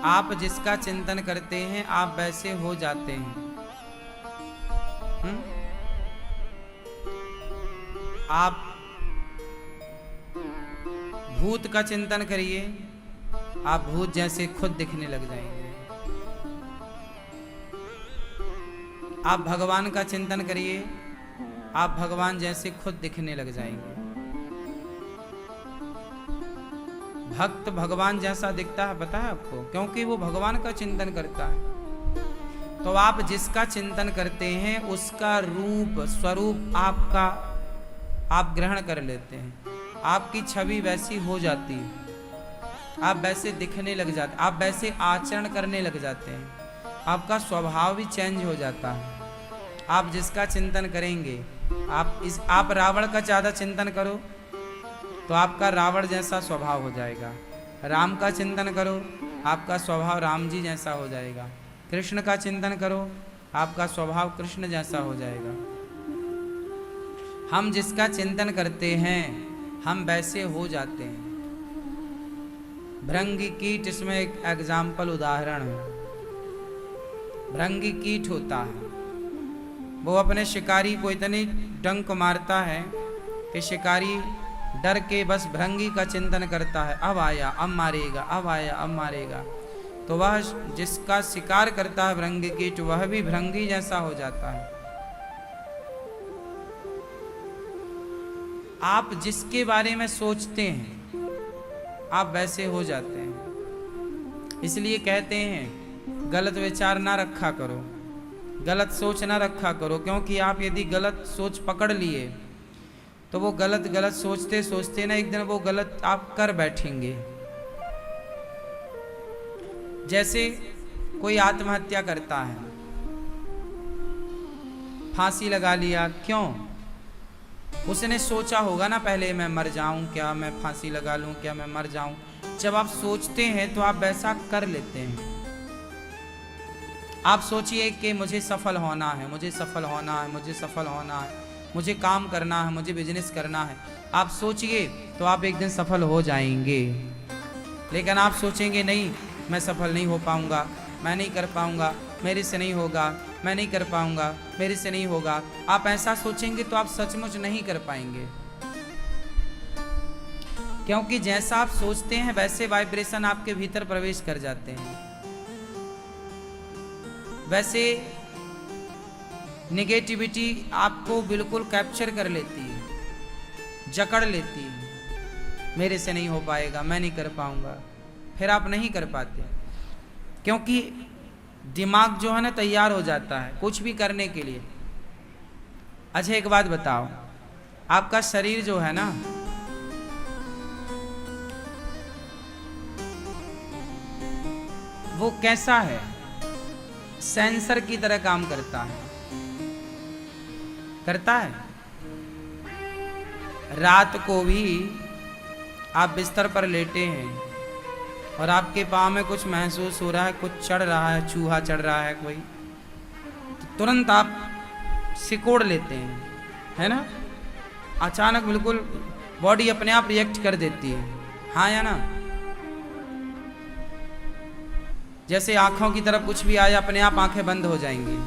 आप जिसका चिंतन करते हैं आप वैसे हो जाते हैं। आप भूत का चिंतन करिए, आप भूत जैसे खुद दिखने लग जाएंगे। आप भगवान का चिंतन करिए, आप भगवान जैसे खुद दिखने लग जाएंगे। भक्त भगवान जैसा दिखता है, पता है आपको, क्योंकि वो भगवान का चिंतन करता है। तो आप जिसका चिंतन करते हैं उसका रूप स्वरूप आपका आप ग्रहण कर लेते हैं। आपकी छवि वैसी हो जाती है, आप वैसे दिखने लग जाते, आप वैसे आचरण करने लग जाते हैं, आपका स्वभाव भी चेंज हो जाता है। आप जिसका चिंतन करेंगे, आप रावण का ज़्यादा चिंतन करो तो आपका रावण जैसा स्वभाव हो जाएगा। राम का चिंतन करो, आपका स्वभाव राम जी जैसा हो जाएगा। कृष्ण का चिंतन करो, आपका स्वभाव कृष्ण जैसा हो जाएगा। हम जिसका चिंतन करते हैं हम वैसे हो जाते हैं। भृंगी कीट इसमें एक एग्जाम्पल उदाहरण है। भृंगी कीट होता है, वो अपने शिकारी को इतनी डंक मारता है कि शिकारी डर के बस भृंगी का चिंतन करता है, अब आया अब मारेगा, अब आया अब मारेगा। तो वह जिसका शिकार करता है भृंगी कीट, वह भी भृंगी जैसा हो जाता है। आप जिसके बारे में सोचते हैं आप वैसे हो जाते हैं। इसलिए कहते हैं गलत विचार ना रखा करो, गलत सोच ना रखा करो, क्योंकि आप यदि गलत सोच पकड़ लिए तो वो गलत सोचते सोचते ना एक दिन वो गलत आप कर बैठेंगे। जैसे कोई आत्महत्या करता है, फांसी लगा लिया, क्यों? उसने सोचा होगा ना पहले, मैं मर जाऊं क्या, मैं फांसी लगा लूं क्या, मैं मर जाऊं। जब आप सोचते हैं तो आप वैसा कर लेते हैं। आप सोचिए कि मुझे सफल होना है, मुझे सफल होना है, मुझे सफल होना है, मुझे काम करना है, मुझे बिजनेस करना है। आप सोचिए तो आप एक दिन सफल हो जाएंगे। लेकिन आप सोचेंगे नहीं, मैं सफल नहीं हो पाऊंगा, मैं नहीं कर पाऊंगा, मेरे से नहीं होगा, मैं नहीं कर पाऊंगा, मेरे से नहीं होगा। आप ऐसा सोचेंगे तो आप सचमुच नहीं कर पाएंगे, क्योंकि जैसा आप सोचते हैं वैसे वाइब्रेशन आपके भीतर प्रवेश कर जाते हैं। वैसे नेगेटिविटी आपको बिल्कुल कैप्चर कर लेती है, जकड़ लेती है। मेरे से नहीं हो पाएगा, मैं नहीं कर पाऊंगा, फिर आप नहीं कर पाते, क्योंकि दिमाग जो है ना तैयार हो जाता है कुछ भी करने के लिए। अच्छा एक बात बताओ, आपका शरीर जो है ना, वो कैसा है? सेंसर की तरह काम करता है, करता है। रात को भी आप बिस्तर पर लेटे हैं और आपके पाँव में कुछ महसूस हो रहा है, कुछ चढ़ रहा है, चूहा चढ़ रहा है कोई, तो तुरंत आप सिकोड़ लेते हैं, है ना? अचानक बिल्कुल बॉडी अपने आप रिएक्ट कर देती है, हाँ या ना? जैसे आंखों की तरफ कुछ भी आया अपने आप आंखें बंद हो जाएंगी,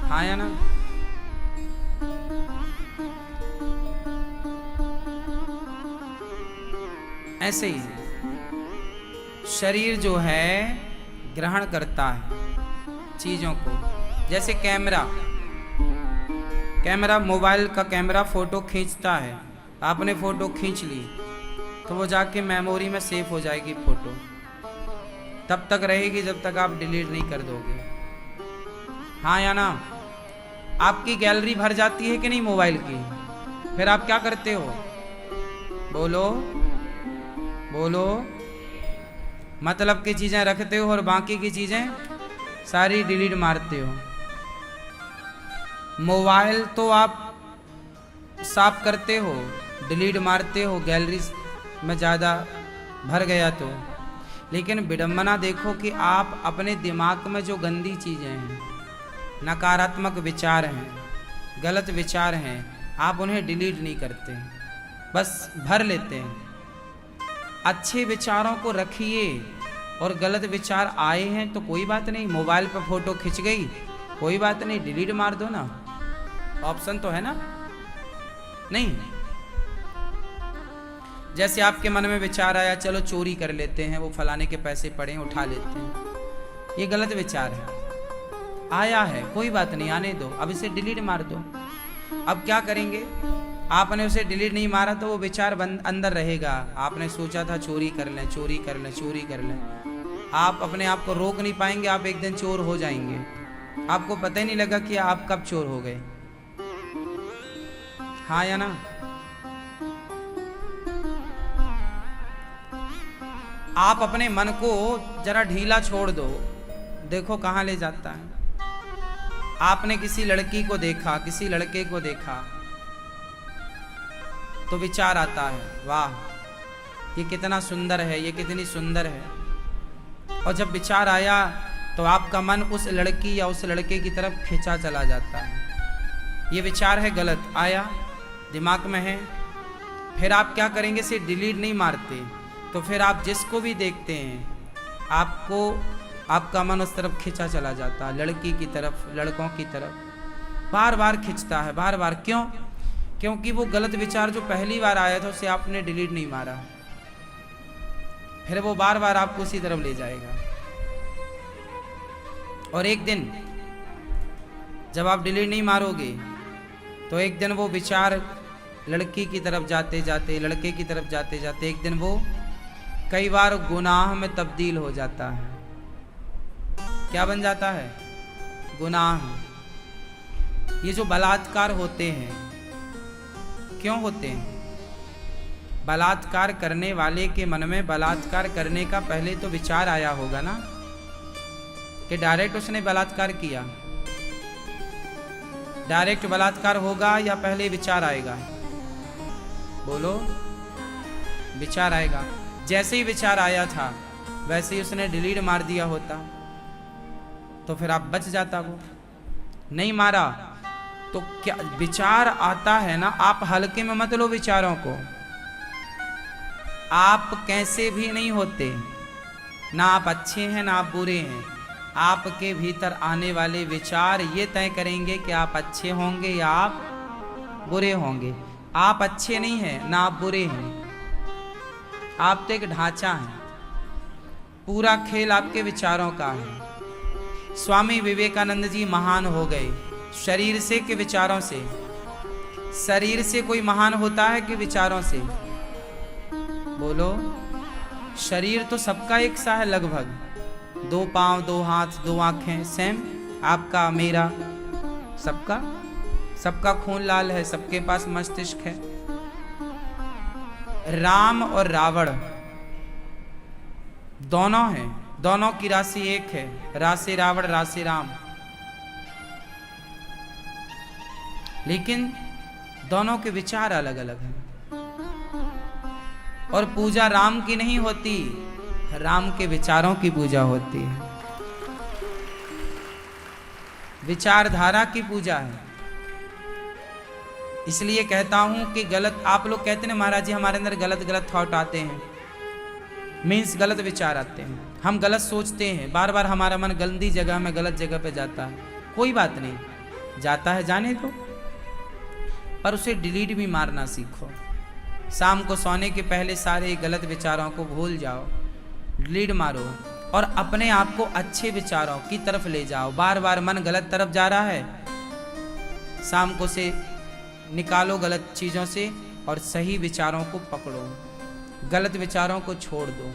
हाँ या ना? ऐसे ही शरीर जो है ग्रहण करता है चीजों को। जैसे कैमरा मोबाइल का कैमरा फोटो खींचता है, आपने फोटो खींच ली तो वो जाके मेमोरी में सेव हो जाएगी फोटो, तब तक रहेगी जब तक आप डिलीट नहीं कर दोगे, हाँ या ना? आपकी गैलरी भर जाती है कि नहीं मोबाइल की, फिर आप क्या करते हो? बोलो बोलो। मतलब की चीजें रखते हो और बाकी की चीजें सारी डिलीट मारते हो। मोबाइल तो आप साफ करते हो, डिलीट मारते हो गैलरी में ज़्यादा भर गया तो, लेकिन विडंबना देखो कि आप अपने दिमाग में जो गंदी चीज़ें हैं, नकारात्मक विचार हैं, गलत विचार हैं, आप उन्हें डिलीट नहीं करते, बस भर लेते हैं। अच्छे विचारों को रखिए, और गलत विचार आए हैं तो कोई बात नहीं, मोबाइल पर फोटो खिंच गई, कोई बात नहीं, डिलीट मार दो ना, ऑप्शन तो है ना। नहीं, जैसे आपके मन में विचार आया चलो चोरी कर लेते हैं, वो फलाने के पैसे पड़े हैं उठा लेते हैं, ये गलत विचार है, आया है कोई बात नहीं, आने दो, अब इसे डिलीट मार दो। अब क्या करेंगे, आपने उसे डिलीट नहीं मारा तो वो विचार अंदर रहेगा। आपने सोचा था चोरी कर लें, चोरी कर लें, चोरी कर लें, आप अपने आप को रोक नहीं पाएंगे, आप एक दिन चोर हो जाएंगे, आपको पता ही नहीं लगा कि आप कब चोर हो गए। हाँ या ना? आप अपने मन को जरा ढीला छोड़ दो, देखो कहाँ ले जाता है। आपने किसी लड़की को देखा, किसी लड़के को देखा तो विचार आता है, वाह ये कितना सुंदर है, ये कितनी सुंदर है। और जब विचार आया तो आपका मन उस लड़की या उस लड़के की तरफ खींचा चला जाता है। ये विचार है गलत, आया दिमाग में है, फिर आप क्या करेंगे, इसे डिलीट नहीं मारते, तो फिर आप जिसको भी देखते हैं आपको, आपका मन उस तरफ खींचा चला जाता है, लड़की की तरफ, लड़कों की तरफ बार बार खींचता है, बार बार। क्यों? क्योंकि वो गलत विचार जो पहली बार आया था उसे आपने डिलीट नहीं मारा, फिर वो बार बार आपको उसी तरफ ले जाएगा। और एक दिन जब आप डिलीट नहीं मारोगे तो एक दिन वो विचार लड़की की तरफ जाते जाते, लड़के की तरफ जाते जाते, एक दिन वो कई बार गुनाह में तब्दील हो जाता है। क्या बन जाता है? गुनाह। ये जो बलात्कार होते हैं क्यों होते हैं? बलात्कार करने वाले के मन में बलात्कार करने का पहले तो विचार आया होगा ना, कि डायरेक्ट उसने बलात्कार किया। डायरेक्ट बलात्कार होगा या पहले विचार आएगा? बोलो, विचार आएगा। जैसे ही विचार आया था वैसे ही उसने डिलीट मार दिया होता तो फिर आप बच जाता। वो नहीं मारा तो क्या विचार आता है ना, आप हल्के में मत लो विचारों को। आप कैसे भी नहीं होते, ना आप अच्छे हैं ना आप बुरे हैं। आपके भीतर आने वाले विचार ये तय करेंगे कि आप अच्छे होंगे या आप बुरे होंगे। आप अच्छे नहीं हैं ना आप बुरे हैं, आप तो एक ढांचा है, पूरा खेल आपके विचारों का है। स्वामी विवेकानंद जी महान हो गए शरीर से कि विचारों से? शरीर से कोई महान होता है कि विचारों से? बोलो, शरीर तो सबका एक सा है लगभग, 2 पांव, 2 हाथ, 2 आंखें, सेम आपका मेरा, सबका। सबका खून लाल है, सबके पास मस्तिष्क है। राम और रावण दोनों हैं, दोनों की राशि एक है, राशि रावण राशि राम, लेकिन दोनों के विचार अलग अलग हैं। और पूजा राम की नहीं होती, राम के विचारों की पूजा होती है, विचारधारा की पूजा है। इसलिए कहता हूं कि गलत, आप लोग कहते हैं महाराज जी हमारे अंदर गलत गलत थॉट आते हैं, मीन्स गलत विचार आते हैं, हम गलत सोचते हैं, बार बार हमारा मन गंदी जगह में गलत जगह पे जाता है। कोई बात नहीं, जाता है जाने दो, पर उसे डिलीट भी मारना सीखो। शाम को सोने के पहले सारे गलत विचारों को भूल जाओ, डिलीट मारो और अपने आप को अच्छे विचारों की तरफ ले जाओ। बार बार मन गलत तरफ जा रहा है, शाम को से निकालो गलत चीज़ों से और सही विचारों को पकड़ो, गलत विचारों को छोड़ दो।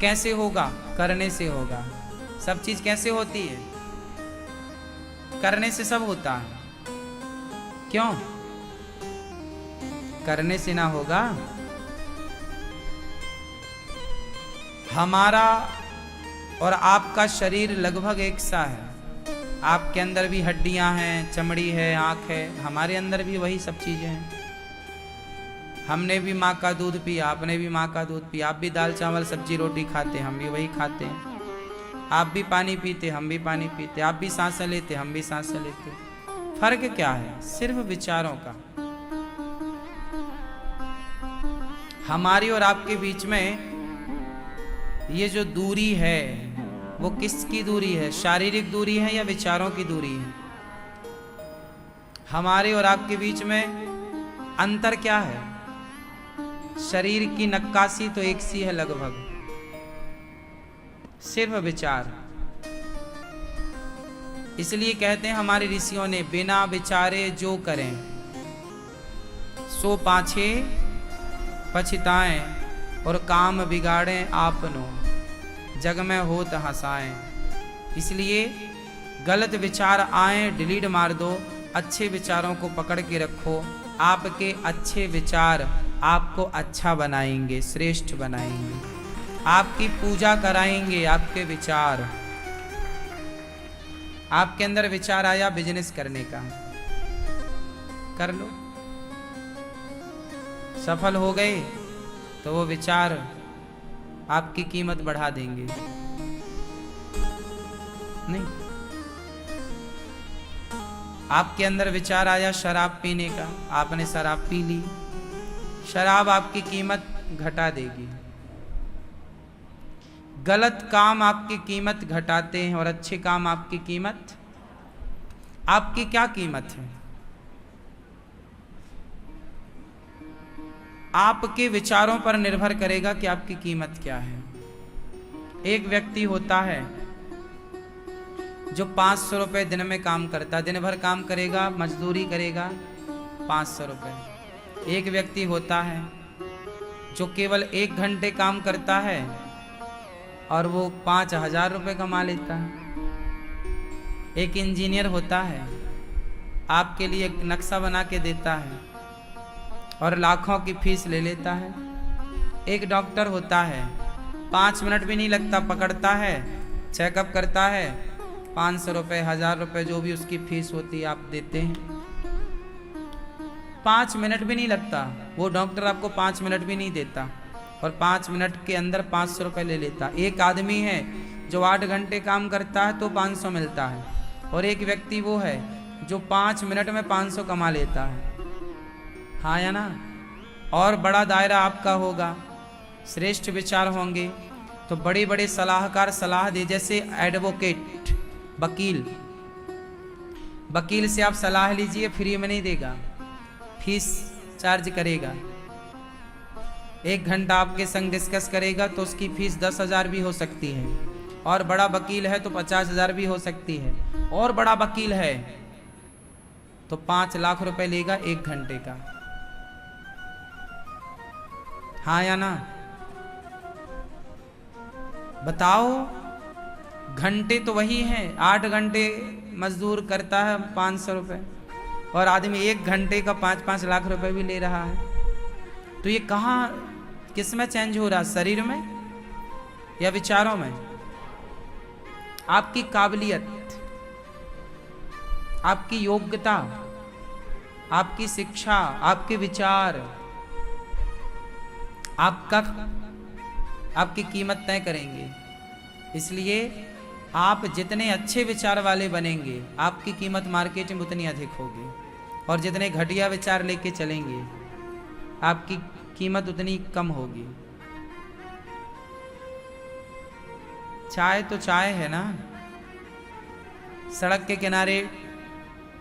कैसे होगा? करने से होगा। सब चीज कैसे होती है? करने से सब होता है। क्यों? करने से ना होगा। हमारा और आपका शरीर लगभग एक सा है, आपके अंदर भी हड्डियां हैं, चमड़ी है, आँख है, हमारे अंदर भी वही सब चीज़ें हैं। हमने भी माँ का दूध पिया, आपने भी माँ का दूध पिया, आप भी दाल चावल सब्जी रोटी खाते, हम भी वही खाते हैं। आप भी पानी पीते, हम भी पानी पीते, आप भी सांसें लेते, हम भी सांसें लेते। फर्क क्या है? सिर्फ विचारों का। हमारी और आपके बीच में ये जो दूरी है वो किसकी दूरी है? शारीरिक दूरी है या विचारों की दूरी है? हमारे और आपके बीच में अंतर क्या है? शरीर की नक्काशी तो एक सी है लगभग, सिर्फ विचार। इसलिए कहते हैं हमारे ऋषियों ने, बिना विचारे जो करें सो पाछे पछताएं, और काम बिगाड़ें आपनो, जग में होत हंसाएं। इसलिए गलत विचार आए डिलीट मार दो, अच्छे विचारों को पकड़ के रखो। आपके अच्छे विचार आपको अच्छा बनाएंगे, श्रेष्ठ बनाएंगे, आपकी पूजा कराएंगे। आपके विचार, आपके अंदर विचार आया बिजनेस करने का, कर लो। सफल हो गए तो वो विचार आपकी कीमत बढ़ा देंगे। नहीं, आपके अंदर विचार आया शराब पीने का, आपने शराब पी ली, शराब आपकी कीमत घटा देगी। गलत काम आपकी कीमत घटाते हैं और अच्छे काम आपकी कीमत, आपकी क्या कीमत है? आपके विचारों पर निर्भर करेगा कि आपकी कीमत क्या है। एक व्यक्ति होता है जो 500 रुपये दिन में काम करता, दिन भर काम करेगा, मजदूरी करेगा, 500 रुपये। एक व्यक्ति होता है जो केवल 1 घंटे काम करता है और वो 5000 रुपये कमा लेता है। एक इंजीनियर होता है, आपके लिए एक नक्शा बना के देता है और लाखों की फीस ले लेता है। एक डॉक्टर होता है, 5 मिनट भी नहीं लगता, पकड़ता है, चेकअप करता है, 500 रुपये, 1000 रुपये, जो भी उसकी फीस होती है आप देते हैं। 5 मिनट भी नहीं लगता, वो डॉक्टर आपको 5 मिनट भी नहीं देता और 5 मिनट के अंदर 500 रुपये ले लेता। एक आदमी है जो 8 घंटे काम करता है तो 500 मिलता है, और एक व्यक्ति वो है जो 5 मिनट में 500 कमा लेता है। हाँ या ना? और बड़ा दायरा आपका होगा, श्रेष्ठ विचार होंगे तो बड़े बड़े सलाहकार सलाह दे, जैसे एडवोकेट, वकील, वकील से आप सलाह लीजिए, फ्री में नहीं देगा, फीस चार्ज करेगा। 1 घंटा आपके संग डिस्कस करेगा तो उसकी फीस 10,000 भी हो सकती है, और बड़ा वकील है तो 50,000 भी हो सकती है, और बड़ा वकील है तो 5 लाख रुपए लेगा 1 घंटे का। हाँ या ना? बताओ, घंटे तो वही हैं, 8 घंटे मजदूर करता है 500 रुपये, और आदमी 1 घंटे का 5-5 लाख रुपए भी ले रहा है। तो ये कहाँ, किस में चेंज हो रहा? शरीर में या विचारों में? आपकी काबिलियत, आपकी योग्यता, आपकी शिक्षा, आपके विचार आपकी कीमत तय करेंगे। इसलिए आप जितने अच्छे विचार वाले बनेंगे, आपकी कीमत मार्केट में उतनी अधिक होगी, और जितने घटिया विचार लेके चलेंगे आपकी कीमत उतनी कम होगी। चाय तो चाय है ना, सड़क के किनारे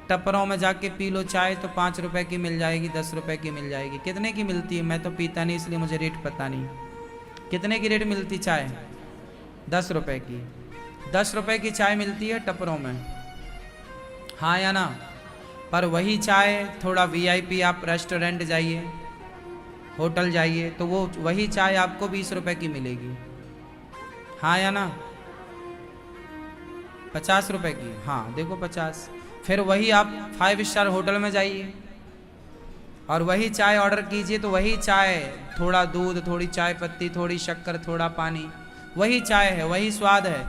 टपरों में जाके पी लो चाय तो 5 रुपए की मिल जाएगी, 10 रुपए की मिल जाएगी। कितने की मिलती है? मैं तो पीता नहीं इसलिए मुझे रेट पता नहीं। कितने की रेट मिलती चाय? 10 रुपए की। 10 रुपए की चाय मिलती है टपरों में, हाँ या ना? पर वही चाय थोड़ा वीआईपी, आप रेस्टोरेंट जाइए, होटल जाइए, तो वो वही चाय आपको 20 रुपए की मिलेगी, हाँ या ना? 50 रुपए की, हाँ देखो 50। फिर वही आप 5 स्टार होटल में जाइए और वही चाय ऑर्डर कीजिए, तो वही चाय, थोड़ा दूध, थोड़ी चाय पत्ती, थोड़ी शक्कर, थोड़ा पानी, वही चाय है, वही स्वाद है,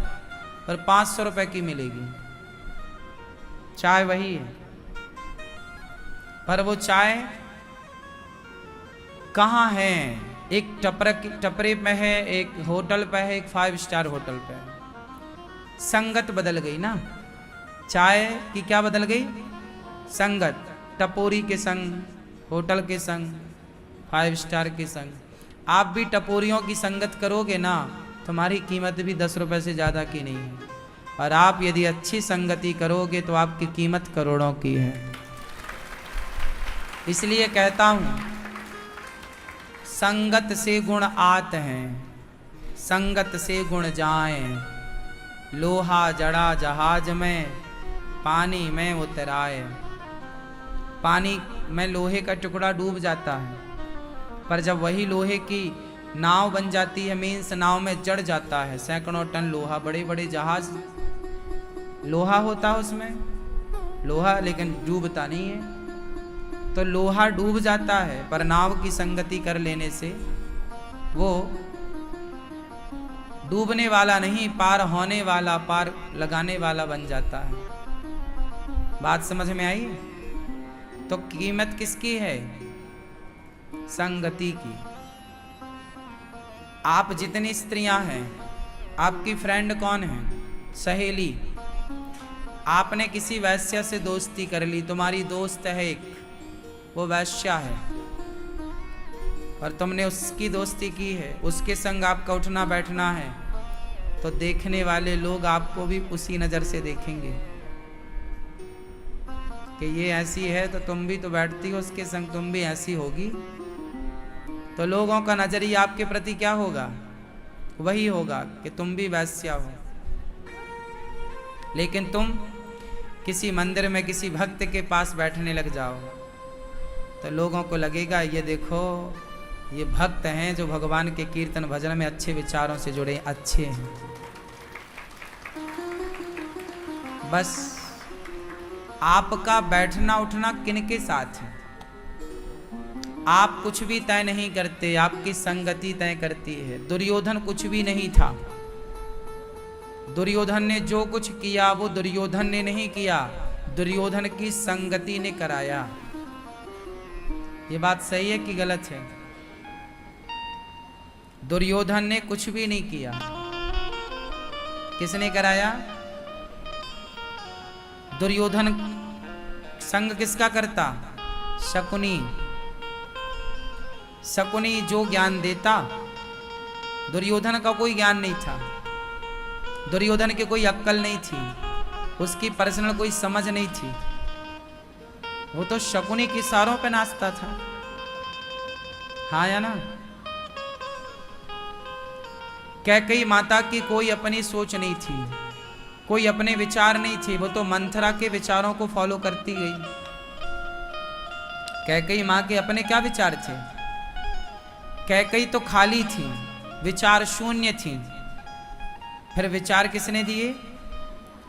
पर 500 रुपए की मिलेगी। चाय वही है, पर वो चाय कहाँ है? एक टपरे पे है, एक होटल पे है, एक 5 स्टार होटल पे है। संगत बदल गई ना, चाय की क्या बदल गई? संगत। टपोरी के संग, होटल के संग, 5 स्टार के संग। आप भी टपोरियों की संगत करोगे ना, तुम्हारी कीमत भी 10 रुपए से ज़्यादा की नहीं है। और आप यदि अच्छी संगति करोगे तो आपकी कीमत करोड़ों की है। इसलिए कहता हूँ, संगत से गुण आत हैं, संगत से गुण जाएं। लोहा जड़ा जहाज में, पानी में उतराए। पानी में लोहे का टुकड़ा डूब जाता है, पर जब वही लोहे की नाव बन जाती है, मीन्स नाव में जड़ जाता है सैकड़ों टन लोहा। बड़े बड़े जहाज लोहा होता है उसमें, लोहा लेकिन डूबता नहीं है। तो लोहा डूब जाता है, पर नाव की संगति कर लेने से वो डूबने वाला नहीं, पार होने वाला, पार लगाने वाला बन जाता है। बात समझ में आई? तो कीमत किसकी है? संगति की। आप जितनी स्त्रियां हैं, आपकी फ्रेंड कौन है? सहेली। आपने किसी वैश्या से दोस्ती कर ली, तुम्हारी दोस्त है एक, वो वैश्या है, और तुमने उसकी दोस्ती की है, उसके संग आपका उठना बैठना है, तो देखने वाले लोग आपको भी उसी नज़र से देखेंगे कि ये ऐसी है तो तुम भी तो बैठती हो उसके संग, तुम भी ऐसी होगी। तो लोगों का नजरिया आपके प्रति क्या होगा? वही होगा कि तुम भी वैश्या हो। लेकिन तुम किसी मंदिर में किसी भक्त के पास बैठने लग जाओ तो लोगों को लगेगा ये देखो, ये भक्त हैं जो भगवान के कीर्तन भजन में अच्छे विचारों से जुड़े, अच्छे हैं। बस आपका बैठना उठना किनके साथ है? आप कुछ भी तय नहीं करते, आपकी संगति तय करती है। दुर्योधन कुछ भी नहीं था। दुर्योधन ने जो कुछ किया वो दुर्योधन ने नहीं किया, दुर्योधन की संगति ने कराया। ये बात सही है कि गलत है? दुर्योधन ने कुछ भी नहीं किया, किसने कराया? दुर्योधन संग किसका करता? शकुनी। शकुनी जो ज्ञान देता, दुर्योधन का कोई ज्ञान नहीं था, दुर्योधन की कोई अक्ल नहीं थी, उसकी पर्सनल कोई समझ नहीं थी, वो तो शकुनी की इशारों पे नाचता था। हाँ या ना? कैकेयी माता की कोई अपनी सोच नहीं थी, कोई अपने विचार नहीं थे, वो तो मंथरा के विचारों को फॉलो करती गई। कैकेयी माँ के अपने क्या विचार थे? कैकेयी तो खाली थी, विचार शून्य थी। फिर विचार किसने दिए?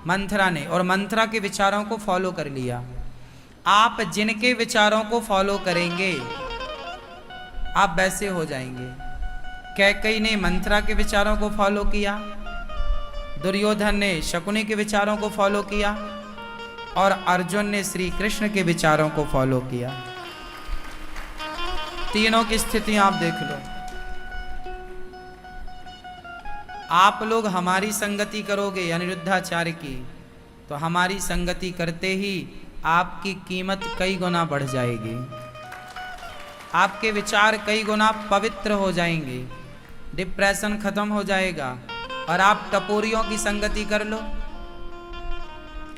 मंथरा ने, और मंथरा के विचारों को फॉलो कर लिया। आप जिनके विचारों को फॉलो करेंगे आप वैसे हो जाएंगे। कैकेयी ने मंथरा के विचारों को फॉलो किया, दुर्योधन ने शकुनी के विचारों को फॉलो किया, और अर्जुन ने श्री कृष्ण के विचारों को फॉलो किया। तीनों की स्थिति आप देख लो। आप लोग हमारी संगति करोगे अनिरुद्धाचार्य की, तो हमारी संगति करते ही आपकी कीमत कई गुना बढ़ जाएगी, आपके विचार कई गुना पवित्र हो जाएंगे, डिप्रेशन खत्म हो जाएगा। और आप टपोरियों की संगति कर लो,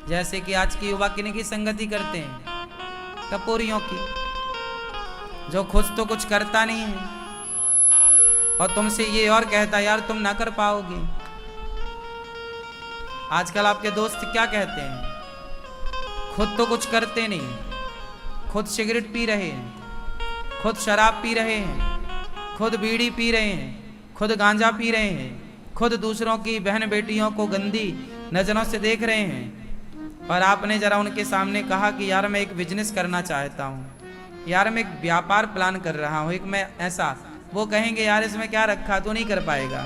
जैसे कि आज के युवा किन्हीं की संगति करते हैं? टपोरियों की, जो खुद तो कुछ करता नहीं है और तुमसे ये और कहता यार तुम ना कर पाओगे। आजकल आपके दोस्त क्या कहते हैं? खुद तो कुछ करते नहीं, खुद सिगरेट पी रहे हैं, खुद शराब पी रहे हैं, खुद बीड़ी पी रहे हैं, खुद गांजा पी रहे हैं, खुद दूसरों की बहन बेटियों को गंदी नजरों से देख रहे हैं। और आपने जरा उनके सामने कहा कि यार मैं एक बिजनेस करना चाहता हूँ, यार मैं एक व्यापार प्लान कर रहा हूँ, एक मैं ऐसा, वो कहेंगे यार इसमें क्या रखा, तू नहीं कर पाएगा,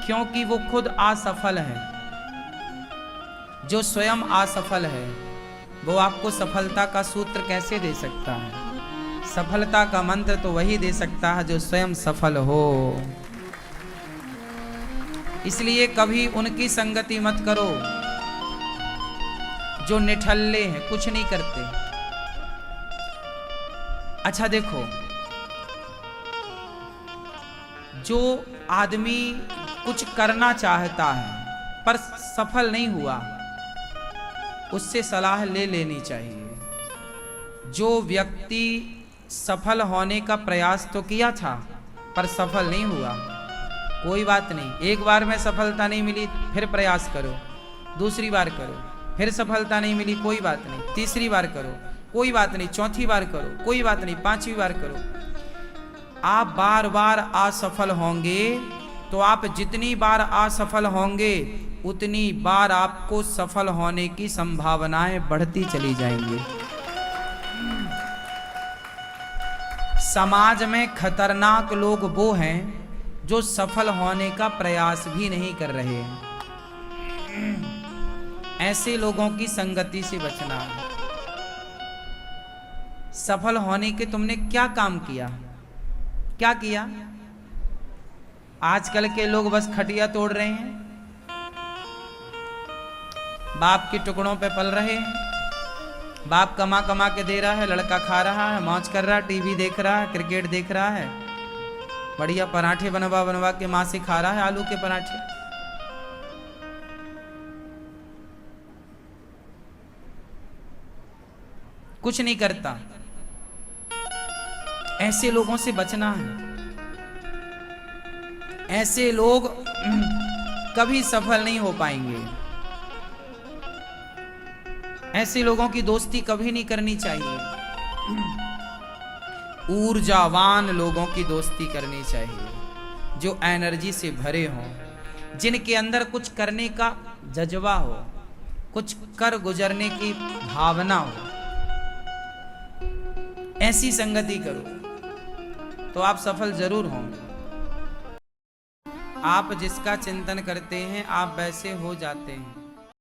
क्योंकि वो खुद असफल है। जो स्वयं असफल है वो आपको सफलता का सूत्र कैसे दे सकता है? सफलता का मंत्र तो वही दे सकता है जो स्वयं सफल हो। इसलिए कभी उनकी संगति मत करो जो निठल्ले हैं, कुछ नहीं करते। अच्छा देखो, जो आदमी कुछ करना चाहता है पर सफल नहीं हुआ, उससे सलाह ले लेनी चाहिए। जो व्यक्ति सफल होने का प्रयास तो किया था पर सफल नहीं हुआ, कोई बात नहीं, एक बार में सफलता नहीं मिली फिर प्रयास करो, दूसरी बार करो, फिर सफलता नहीं मिली कोई बात नहीं, तीसरी बार करो कोई बात नहीं, चौथी बार करो कोई बात नहीं, पांचवी बार करो। आप बार बार असफल होंगे तो आप जितनी बार असफल होंगे उतनी बार आपको सफल होने की संभावनाएं बढ़ती चली जाएंगी। समाज में खतरनाक लोग वो हैं जो सफल होने का प्रयास भी नहीं कर रहे हैं। ऐसे लोगों की संगति से बचना है। सफल होने के तुमने क्या काम किया, क्या किया? आजकल के लोग बस खटिया तोड़ रहे हैं, बाप के टुकड़ों पे पल रहे हैं, बाप कमा कमा के दे रहा है, लड़का खा रहा है, मौज कर रहा है, टीवी देख रहा है, क्रिकेट देख रहा है, बढ़िया पराठे बनवा बनवा के माँ से खा रहा है, आलू के पराठे। कुछ नहीं करता। ऐसे लोगों से बचना है। ऐसे लोग कभी सफल नहीं हो पाएंगे। ऐसे लोगों की दोस्ती कभी नहीं करनी चाहिए। ऊर्जावान लोगों की दोस्ती करनी चाहिए, जो एनर्जी से भरे हों, जिनके अंदर कुछ करने का जज्बा हो, कुछ कर गुजरने की भावना हो। ऐसी संगति करो तो आप सफल जरूर होंगे। आप जिसका चिंतन करते हैं आप वैसे हो जाते हैं।